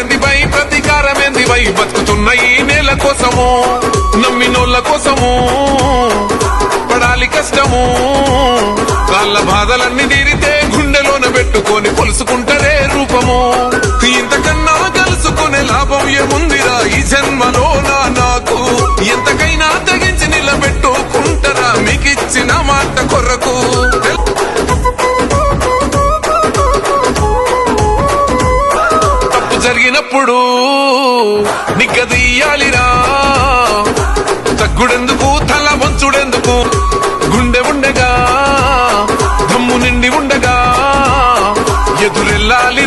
పగలేంది by ప్రతీకారమేంది by బతుకుతున్న ఈ నేల కోసము నమ్మినోళ్ళ కోసము పడాలి కష్టము వాళ్ళ బాధలన్నీ తీరితే గుండెలోన పెట్టుకొని కొలుసుకుంటారే రూపము ఇంతకన్నా కలుసుకునే లాభం ఏముందిరా ఈ జన్మలో నాకు ఎంతకైనా తెగించి నిలబెట్టుకుంటారా మీకిచ్చిన మాట కొరకు తప్పు జరిగినప్పుడు నిగ్గదీయాలిరా తగ్గుడెందుకు తల వంచుడెందుకు గుండె ఉండగా దమ్ము నిండి ఉండగా ఎదురెళ్ళాలి